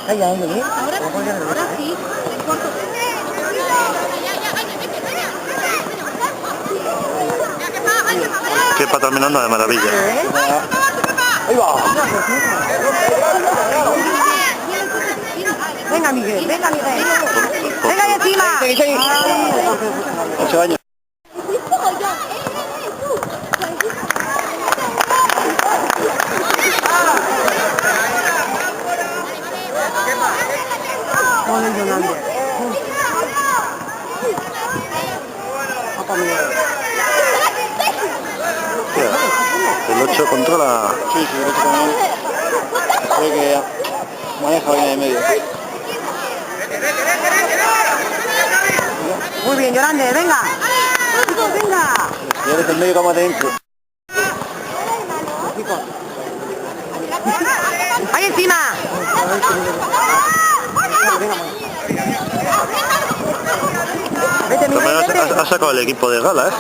Ahora sí. Que para terminar de maravilla. Ahí va. Venga, Miguel, venga, Miguel. Venga ahí encima. 8 años. El 8 controla. Sí, el 8 también. Creo que maneja bien en medio. Muy bien, Yolande, venga. Chicos, venga. Y eres el medio como adentro. Ahí encima. Vete, Miguel, vete. Ha sacado el equipo de gala, ¿eh?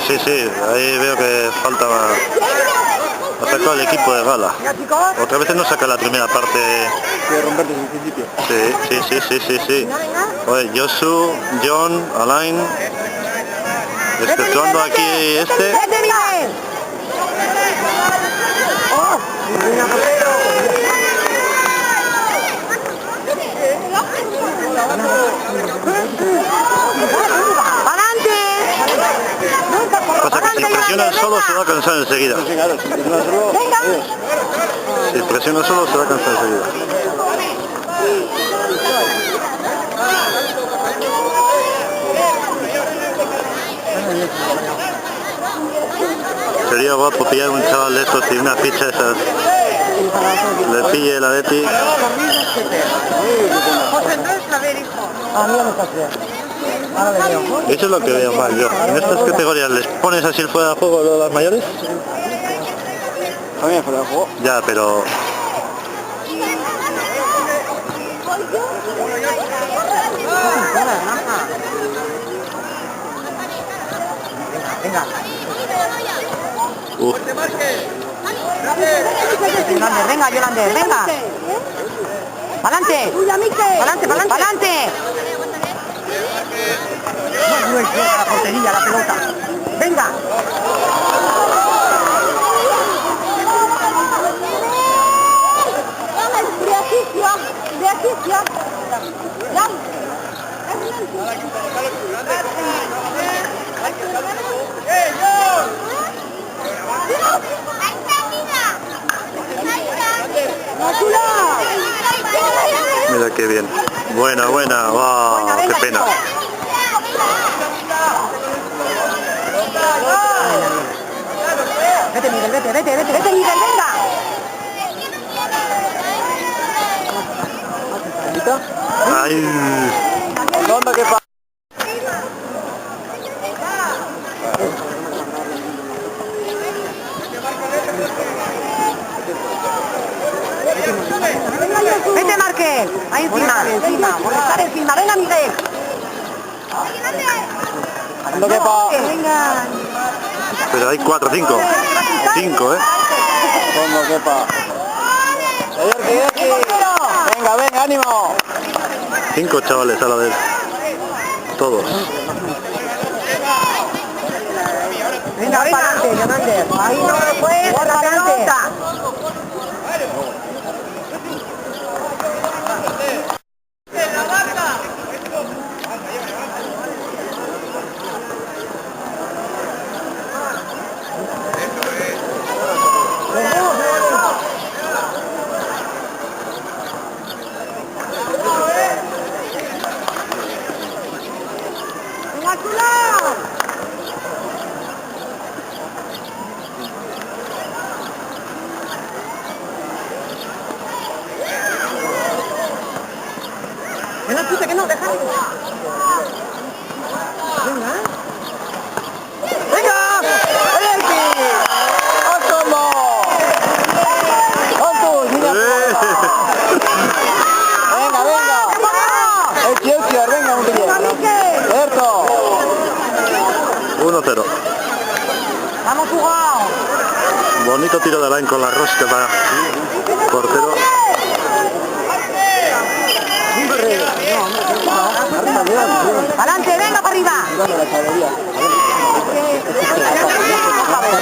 Sí. Ahí veo que falta más. Ha sacado el equipo de gala. Venga, chicos. Otra vez no saca la primera parte. Quiere romper desde el principio. Sí. Oye, Josu, John, Alain. Exceptuando aquí este. Vete, Miguel. Oh, Pasa que si presiona el solo se va a cansar enseguida. Sí, claro, si presiona solo, adiós. Si presiona solo se va a cansar enseguida. Sería guapo pillar un chaval de estos y una ficha de esas. Le pille la Leti. pues entonces, a ver, hijo. A mí no me está bien. Ahora le veo. Eso es lo que veo mal yo. En estas categorías les pones así el fuera de juego lo de las mayores. También fuera de juego. Ya, pero Venga. Yolander, venga, Yolander, venga. ¡Pa'lante! ¡Pa'lante! No es la portería, la pelota. ¡Venga! mira qué bien. Buena. ¡Wow! ¡Qué pena! Vete, Miguel, vete, Miguel, venga. ¡Ay! ¿Dónde qué pasa? Vete, Marqués. Ahí encima. Molestar encima. Venga, Miguel. ¿Dónde qué pasa? Venga. Pero hay 4, 5. 5, ¿eh? ¿Dónde qué pasa? Venga, ánimo. 5 chavales a la vez. Todos. Venga, para adelante, Yolander. Ahí no lo puedes, la pelota. Que no, déjalo. Venga. ¡Venga! ¡Venga! 1-0. Vamos jugado. Bonito tiro de Alain con la rosca para portero. Adelante, venga para arriba. Otra vez,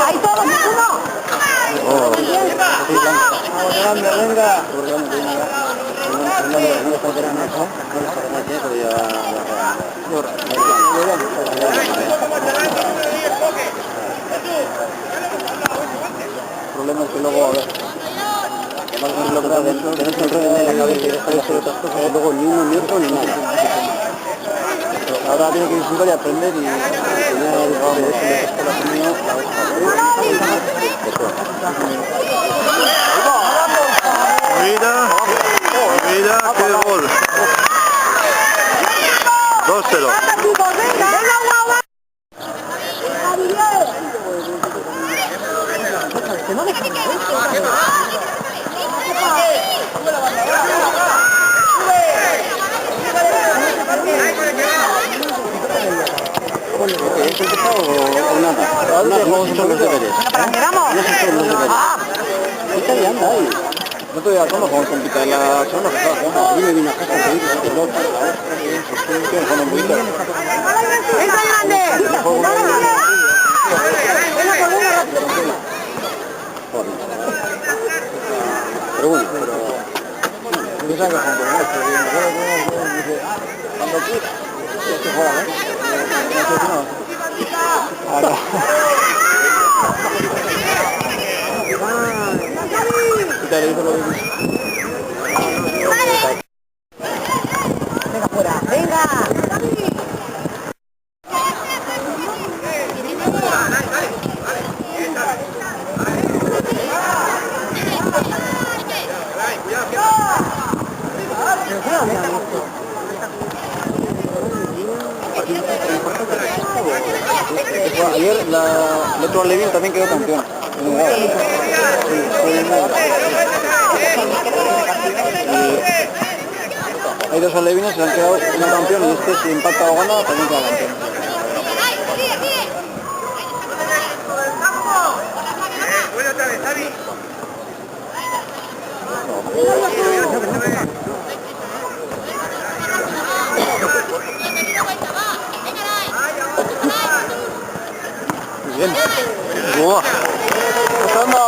ahí todos, uno. Venga. El problema es que luego, a ver, lo que dentro de la cabeza y dejar de hacer otras cosas, y luego ni uno ni otro ni nada. Ahora tiene que disfrutar y aprender y tener Mira, mira qué gol. 2-0. ¿Es empezado o nada? Ahora jugamos mucho los deberes. ¿Para dónde vamos? No sé los deberes. Está ya anda ahí. No te voy a dar cuando jugamos con Pita en la semana pasada. A mí me vino a casa con Pita, que no, que con un poquito. ¡Venga, grande! Pero bueno, yo sabía que cuando quiera, ya se juega, ¿eh? Ahora. Quítale, hijo, lo que Venga, fuera, venga. Ayer el otro Levin también quedó campeón. Hay dos alevines que se han quedado uno campeón y este si empata o gana también queda campeón. Bien. ¡Buah! ¡Pasando!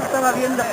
Estaba viendo.